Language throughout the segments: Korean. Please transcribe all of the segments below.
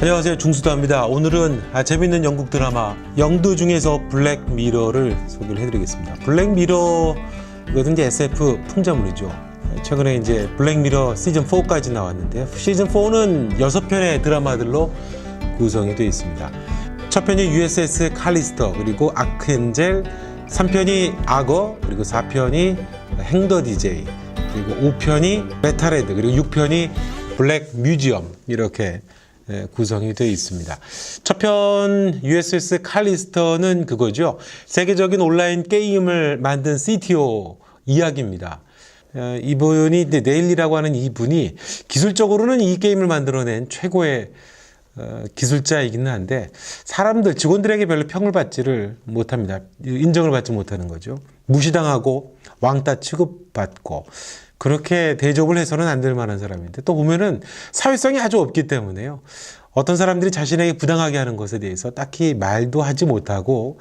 안녕하세요, 중수다입니다. 오늘은 재밌는 영국 드라마 영드 중에서 블랙미러를 소개를 해드리겠습니다. 블랙미러 이것은 이제 SF 풍자물이죠. 최근에 이제 블랙미러 시즌 4까지 나왔는데요. 시즌 4는 6편의 드라마들로 구성이 되어 있습니다. 첫 편이 USS 칼리스터, 그리고 아크엔젤, 3편이 악어, 그리고 4편이 행더 DJ, 그리고 5편이 메탈헤드, 그리고 6편이 블랙 뮤지엄, 이렇게 구성이 되어 있습니다. 첫 편 USS 칼리스터는 그거죠. 세계적인 온라인 게임을 만든 CTO 이야기입니다. 이분이 네일이라고 하는 이분이 기술적으로는 이 게임을 만들어낸 최고의 기술자이기는 한데 사람들, 직원들에게 별로 평을 받지를 못합니다. 인정을 받지 못하는 거죠. 무시당하고 왕따 취급받고 그렇게 대접을 해서는 안 될 만한 사람인데, 또 보면은 사회성이 아주 없기 때문에요. 어떤 사람들이 자신에게 부당하게 하는 것에 대해서 딱히 말도 하지 못하고,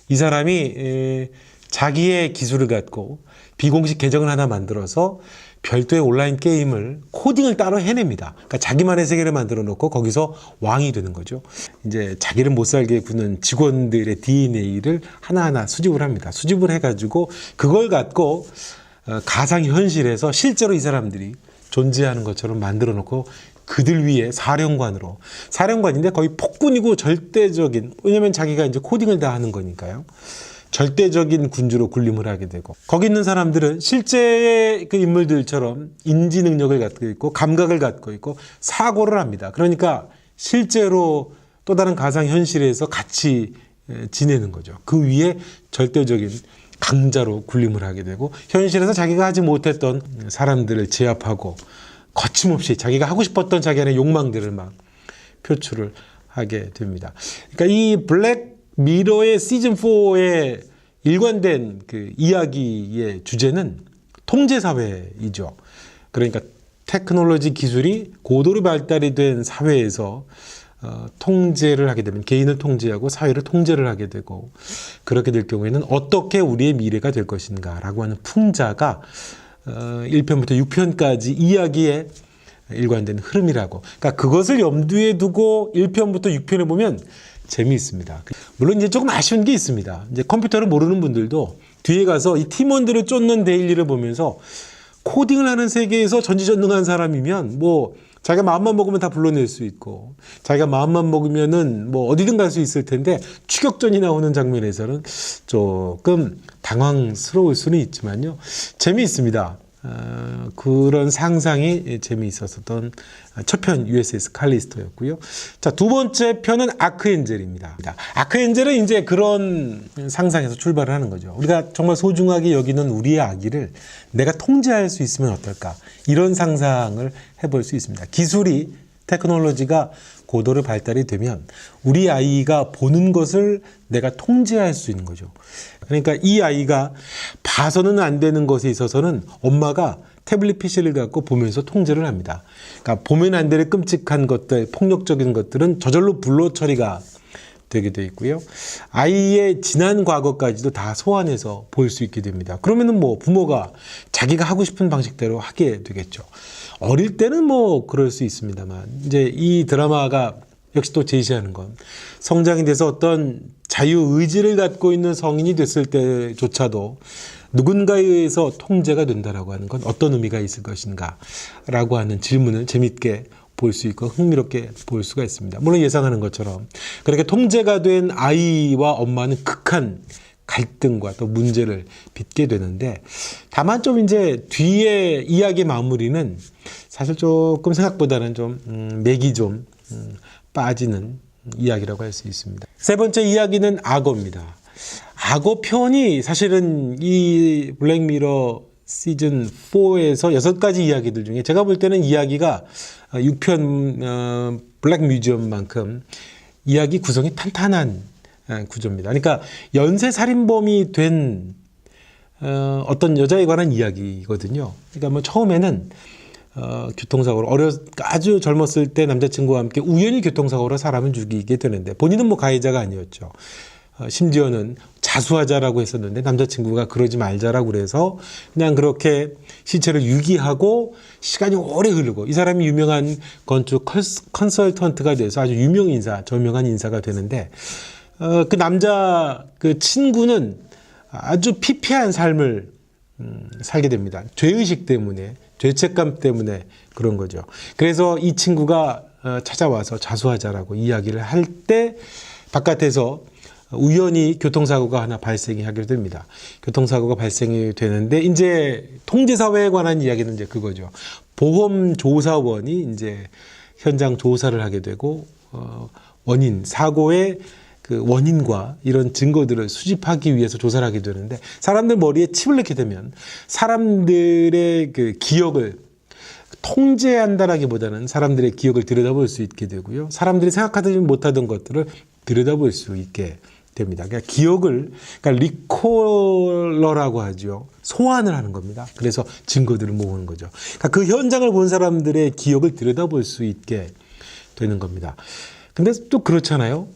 이 사람이 자기의 기술을 갖고 비공식 계정을 하나 만들어서 별도의 온라인 게임을 코딩을 따로 해냅니다. 그러니까 자기만의 세계를 만들어 놓고 거기서 왕이 되는 거죠. 이제 자기를 못 살게 구는 직원들의 DNA를 하나하나 수집을 합니다. 수집을 해가지고 그걸 갖고 가상현실에서 실제로 이 사람들이 존재하는 것처럼 만들어 놓고 그들 위에 사령관인데 거의 폭군이고 절대적인, 왜냐면 자기가 이제 코딩을 다 하는 거니까요. 절대적인 군주로 군림을 하게 되고, 거기 있는 사람들은 실제의 그 인물들처럼 인지 능력을 갖고 있고 감각을 갖고 있고 사고를 합니다. 그러니까 실제로 또 다른 가상현실에서 같이 지내는 거죠. 그 위에 절대적인 강자로 군림을 하게 되고, 현실에서 자기가 하지 못했던 사람들을 제압하고 거침없이 자기가 하고 싶었던 자기 안의 욕망들을 막 표출을 하게 됩니다. 그러니까 이 블랙 미러의 시즌 4의 일관된 그 이야기의 주제는 통제사회이죠. 그러니까 테크놀로지 기술이 고도로 발달이 된 사회에서 통제를 하게 되면 개인을 통제하고 사회를 통제를 하게 되고, 그렇게 될 경우에는 어떻게 우리의 미래가 될 것인가 라고 하는 풍자가 1편부터 6편까지 이야기의 일관된 흐름이라고. 그러니까 그것을 염두에 두고 1편부터 6편을 보면 재미있습니다. 물론 이제 조금 아쉬운 게 있습니다. 이제 컴퓨터를 모르는 분들도 뒤에 가서 이 팀원들을 쫓는 데일리를 보면서 코딩을 하는 세계에서 전지전능한 사람이면 뭐 자기가 마음만 먹으면 다 불러낼 수 있고, 자기가 마음만 먹으면은 뭐 어디든 갈 수 있을 텐데, 추격전이 나오는 장면에서는 조금 당황스러울 수는 있지만요, 재미있습니다. 그런 상상이 재미있었던 첫 편 USS 칼리스터였고요. 자, 두 번째 편은 아크엔젤입니다. 아크엔젤은 이제 그런 상상에서 출발을 하는 거죠. 우리가 정말 소중하게 여기는 우리의 아기를 내가 통제할 수 있으면 어떨까, 이런 상상을 해볼 수 있습니다. 기술이, 테크놀로지가 고도로 발달이 되면 우리 아이가 보는 것을 내가 통제할 수 있는 거죠. 그러니까 이 아이가 봐서는 안 되는 것에 있어서는 엄마가 태블릿 PC를 갖고 보면서 통제를 합니다. 그러니까 보면 안 되는 끔찍한 것들, 폭력적인 것들은 저절로 불로 처리가 되게 돼 있고요. 아이의 지난 과거까지도 다 소환해서 볼 수 있게 됩니다. 그러면은 뭐 부모가 자기가 하고 싶은 방식대로 하게 되겠죠. 어릴 때는 뭐 그럴 수 있습니다만, 이제 이 드라마가 역시 또 제시하는 건 성장이 돼서 어떤 자유의지를 갖고 있는 성인이 됐을 때조차도 누군가에 의해서 통제가 된다라고 하는 건 어떤 의미가 있을 것인가 라고 하는 질문을 재밌게 볼 수 있고 흥미롭게 볼 수가 있습니다. 물론 예상하는 것처럼 그렇게 통제가 된 아이와 엄마는 극한 갈등과 또 문제를 빚게 되는데, 다만 좀 이제 뒤에 이야기 마무리는 사실 조금 생각보다는 좀 맥이 좀 빠지는 이야기라고 할 수 있습니다. 세 번째 이야기는 악어입니다. 악어 편이 사실은 이 블랙미러 시즌 4에서 6가지 이야기들 중에 제가 볼 때는 이야기가 6편 블랙 뮤지엄만큼 이야기 구성이 탄탄한 구조입니다. 그러니까 연쇄살인범이 된 어떤 여자에 관한 이야기거든요. 그러니까 뭐 처음에는 교통사고로 아주 젊었을 때 남자친구와 함께 우연히 교통사고로 사람을 죽이게 되는데, 본인은 뭐 가해자가 아니었죠. 심지어는 자수하자라고 했었는데 남자친구가 그러지 말자라고 그래서 그냥 그렇게 시체를 유기하고 시간이 오래 흐르고 이 사람이 유명한 건축 컨설턴트가 돼서 아주 유명 인사, 저명한 인사가 되는데 그 남자 그 친구는 아주 피폐한 삶을 살게 됩니다. 죄의식 때문에, 죄책감 때문에 그런 거죠. 그래서 이 친구가 찾아와서 자수하자라고 이야기를 할 때 바깥에서 우연히 교통사고가 하나 발생이 하게 됩니다. 교통사고가 발생이 되는데 이제 통제사회에 관한 이야기는 이제 그거죠. 보험조사원이 이제 현장 조사를 하게 되고 원인, 사고의 그 원인과 이런 증거들을 수집하기 위해서 조사를 하게 되는데 사람들 머리에 칩을 넣게 되면 사람들의 그 기억을 통제한다라기보다는 사람들의 기억을 들여다볼 수 있게 되고요. 사람들이 생각하지 못하던 것들을 들여다볼 수 있게 됩니다. 그러니까 기억을, 그러니까 리콜러라고 하죠. 소환을 하는 겁니다. 그래서 증거들을 모으는 거죠. 그러니까 그 현장을 본 사람들의 기억을 들여다볼 수 있게 되는 겁니다. 근데 또 그렇잖아요.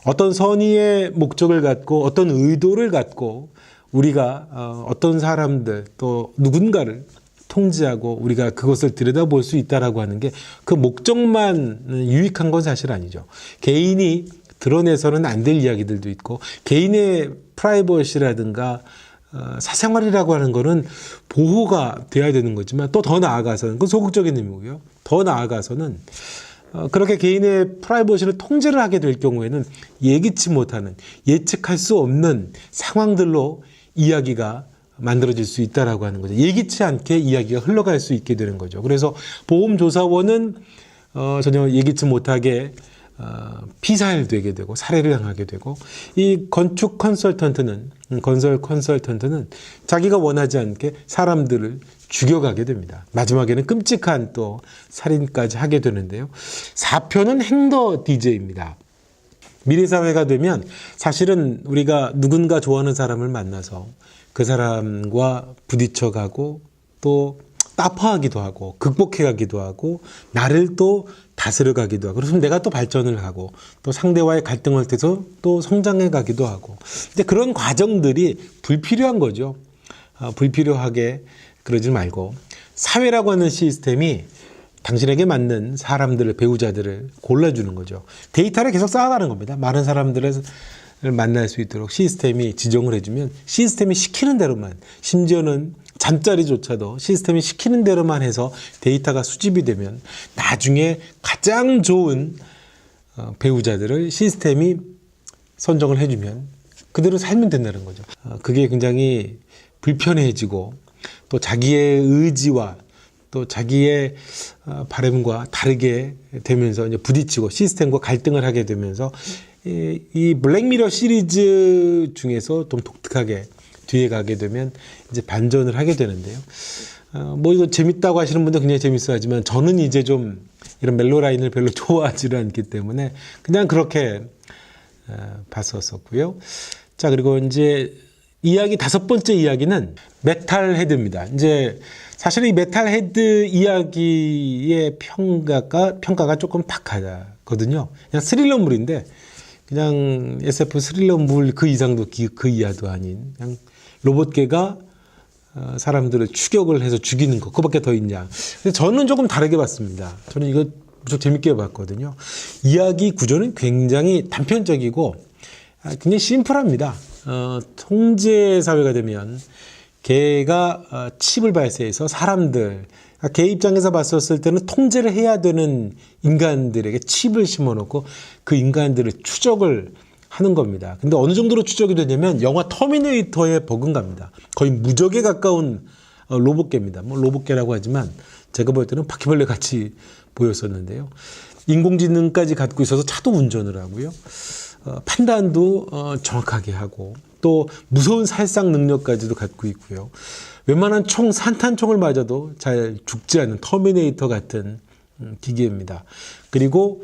어떤 선의의 목적을 갖고 어떤 의도를 갖고 우리가 어떤 사람들 또 누군가를 통제하고 우리가 그것을 들여다볼 수 있다라고 하는 게 그 목적만 유익한 건 사실 아니죠. 개인이 드러내서는 안 될 이야기들도 있고 개인의 프라이버시라든가 사생활이라고 하는 거는 보호가 돼야 되는 거지만 또 더 나아가서는 그건 소극적인 의미고요. 더 나아가서는 그렇게 개인의 프라이버시를 통제를 하게 될 경우에는 예기치 못하는 예측할 수 없는 상황들로 이야기가 만들어질 수 있다라고 하는 거죠. 예기치 않게 이야기가 흘러갈 수 있게 되는 거죠. 그래서 보험조사원은 전혀 예기치 못하게 피살되게 되고 살해를 당하게 되고 이 건축 컨설턴트는 자기가 원하지 않게 사람들을 죽여가게 됩니다. 마지막에는 끔찍한 또 살인까지 하게 되는데요. 4편은 행더 DJ입니다. 미래사회가 되면 사실은 우리가 누군가 좋아하는 사람을 만나서 그 사람과 부딪혀가고 또 아파하기도 하고 극복해가기도 하고 나를 또 다스려가기도 하고 그래서 내가 또 발전을 하고 또 상대와의 갈등을 통해서 또 성장해가기도 하고 근데 그런 과정들이 불필요한 거죠. 불필요하게 그러지 말고 사회라고 하는 시스템이 당신에게 맞는 사람들을 배우자들을 골라주는 거죠. 데이터를 계속 쌓아가는 겁니다. 많은 사람들을 만날 수 있도록 시스템이 지정을 해주면 시스템이 시키는 대로만 심지어는 잠자리조차도 시스템이 시키는 대로만 해서 데이터가 수집이 되면 나중에 가장 좋은 배우자들을 시스템이 선정을 해주면 그대로 살면 된다는 거죠. 그게 굉장히 불편해지고 또 자기의 의지와 또 자기의 바람과 다르게 되면서 이제 부딪히고 시스템과 갈등을 하게 되면서 이 블랙미러 시리즈 중에서 좀 독특하게 뒤에 가게 되면 이제 반전을 하게 되는데요. 뭐 이거 재밌다고 하시는 분들 굉장히 재밌어 하지만 저는 이제 좀 이런 멜로 라인을 별로 좋아하지를 않기 때문에 그냥 그렇게 봤었고요. 자, 그리고 이제 이야기 다섯 번째 이야기는 메탈 헤드입니다. 이제 사실 이 메탈 헤드 이야기의 평가가 조금 박하거든요. 그냥 스릴러물인데 그냥 SF 스릴러물 그 이상도 그 이하도 아닌 그냥 로봇계가 사람들을 추격을 해서 죽이는 거 그거밖에 더 있냐. 근데 저는 조금 다르게 봤습니다. 저는 이거 무척 재밌게 봤거든요. 이야기 구조는 굉장히 단편적이고 굉장히 심플합니다. 통제 사회가 되면 걔가 칩을 발사해서 사람들 걔 입장에서 봤었을 때는 통제를 해야 되는 인간들에게 칩을 심어놓고 그 인간들을 추적을 하는 겁니다. 근데 어느 정도로 추적이 되냐면 영화 터미네이터의 버금갑니다. 거의 무적에 가까운 로봇계입니다. 뭐 로봇계라고 하지만 제가 볼 때는 바퀴벌레 같이 보였었는데요. 인공지능까지 갖고 있어서 차도 운전을 하고요. 판단도 정확하게 하고 또 무서운 살상 능력까지도 갖고 있고요. 웬만한 산탄총을 맞아도 잘 죽지 않는 터미네이터 같은 기계입니다. 그리고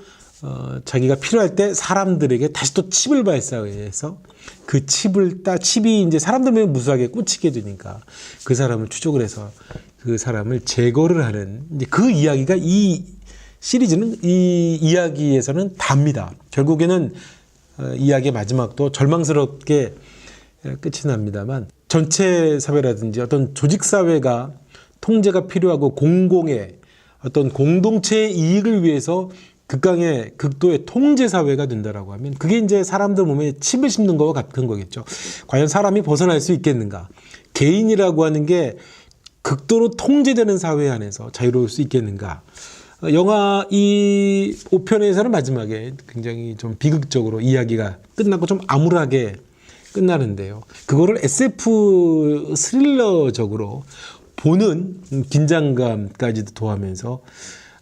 자기가 필요할 때 사람들에게 다시 또 칩을 발사해서 그 칩이 이제 사람들만 무수하게 꽂히게 되니까 그 사람을 추적을 해서 그 사람을 제거를 하는 이제 그 이야기가 이 시리즈는 이 이야기에서는 답니다. 결국에는 이야기의 마지막도 절망스럽게 끝이 납니다만 전체 사회라든지 어떤 조직 사회가 통제가 필요하고 공공의 어떤 공동체의 이익을 위해서 극도의 통제 사회가 된다라고 하면 그게 이제 사람들 몸에 칩을 심는 거와 같은 거겠죠. 과연 사람이 벗어날 수 있겠는가? 개인이라고 하는 게 극도로 통제되는 사회 안에서 자유로울 수 있겠는가? 영화 이 5편에서는 마지막에 굉장히 좀 비극적으로 이야기가 끝나고 좀 암울하게 끝나는데요. 그거를 SF 스릴러적으로 보는 긴장감까지도 더하면서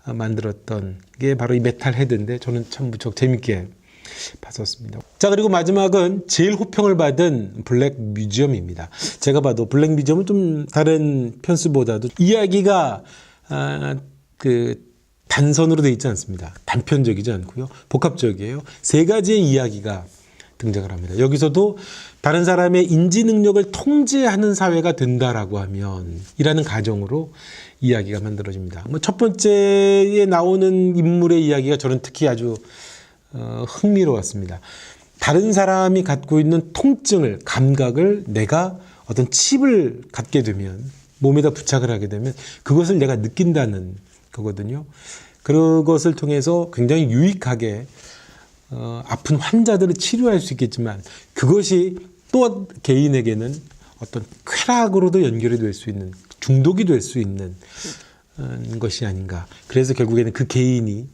만들었던 게 바로 이 메탈 헤드인데 저는 참 무척 재밌게 봤었습니다. 자, 그리고 마지막은 제일 호평을 받은 블랙 뮤지엄입니다. 제가 봐도 블랙 뮤지엄은 좀 다른 편수보다도 이야기가 단선으로 되어 있지 않습니다. 단편적이지 않고요. 복합적이에요. 세 가지의 이야기가 등장을 합니다. 여기서도 다른 사람의 인지 능력을 통제하는 사회가 된다라고 하면 이라는 가정으로 이야기가 만들어집니다. 첫 번째에 나오는 인물의 이야기가 저는 특히 아주 흥미로웠습니다. 다른 사람이 갖고 있는 통증을, 감각을 내가 어떤 칩을 갖게 되면, 몸에다 부착을 하게 되면 그것을 내가 느낀다는 거거든요. 그것을 통해서 굉장히 유익하게 아픈 환자들을 치료할 수 있겠지만 그것이 또 개인에게는 어떤 쾌락으로도 연결이 될 수 있는, 중독이 될 수 있는 것이 아닌가. 그래서 결국에는 그 개인이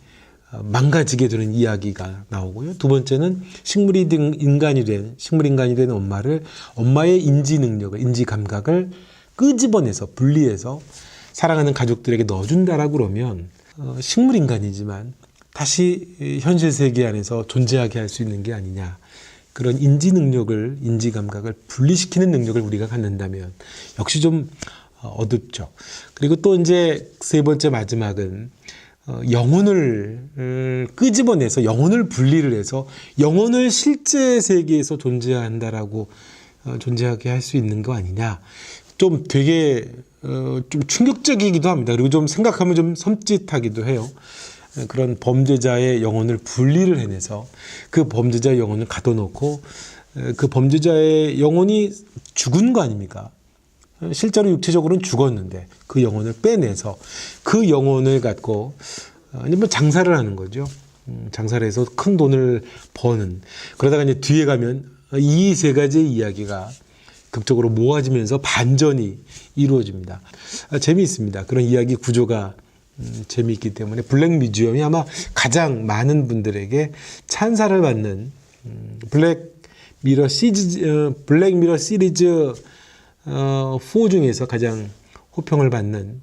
망가지게 되는 이야기가 나오고요. 두 번째는 식물인간이 된 엄마의 인지 능력을, 인지 감각을 끄집어내서 분리해서 사랑하는 가족들에게 넣어준다라고 그러면 식물인간이지만 다시 현실 세계 안에서 존재하게 할 수 있는 게 아니냐. 그런 인지 능력을, 인지 감각을 분리시키는 능력을 우리가 갖는다면 역시 좀 어둡죠. 그리고 또 이제 세 번째 마지막은 영혼을 끄집어내서 영혼을 분리를 해서 영혼을 실제 세계에서 존재한다라고 존재하게 할 수 있는 거 아니냐. 좀 되게 좀 충격적이기도 합니다. 그리고 좀 생각하면 좀 섬찟하기도 해요. 그런 범죄자의 영혼을 분리를 해내서 그 범죄자의 영혼을 가둬놓고 그 범죄자의 영혼이 죽은 거 아닙니까? 실제로 육체적으로는 죽었는데 그 영혼을 빼내서 그 영혼을 갖고 아니면 장사를 하는 거죠. 장사를 해서 큰 돈을 버는. 그러다가 이제 뒤에 가면 이 세 가지의 이야기가 극적으로 모아지면서 반전이 이루어집니다. 재미있습니다. 그런 이야기 구조가 재미있기 때문에 블랙 뮤지엄이 아마 가장 많은 분들에게 찬사를 받는 블랙 미러 시리즈 4 중에서 가장 호평을 받는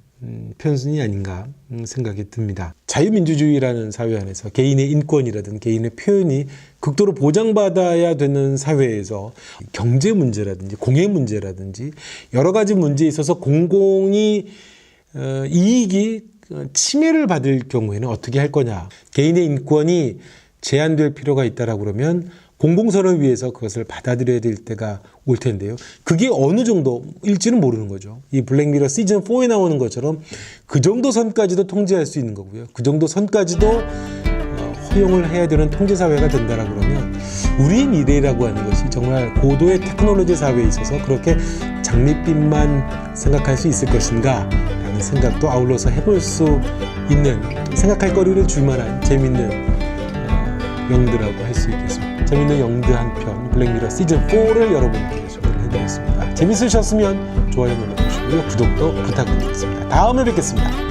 편순이 아닌가 생각이 듭니다. 자유민주주의라는 사회 안에서 개인의 인권이라든 개인의 표현이 극도로 보장받아야 되는 사회에서 경제 문제라든지 공해 문제라든지 여러 가지 문제에 있어서 공공이 이익이 침해를 받을 경우에는 어떻게 할 거냐. 개인의 인권이 제한될 필요가 있다라고 그러면 공공선을 위해서 그것을 받아들여야 될 때가 올 텐데요. 그게 어느 정도일지는 모르는 거죠. 이 블랙미러 시즌 4에 나오는 것처럼 그 정도 선까지도 통제할 수 있는 거고요. 그 정도 선까지도 허용을 해야 되는 통제사회가 된다라고 그러면 우리의 미래라고 하는 것이 정말 고도의 테크놀로지 사회에 있어서 그렇게 장밋빛만 생각할 수 있을 것인가 라는 생각도 아울러서 해볼 수 있는, 생각할 거리를 줄 만한 재밌는 영드라고 할 수 있겠습니다. 재밌는 영드 한 편 블랙미러 시즌 4를 여러분께 소개를 해드렸습니다. 재밌으셨으면 좋아요 눌러주시고요. 구독도 부탁드리겠습니다. 다음에 뵙겠습니다.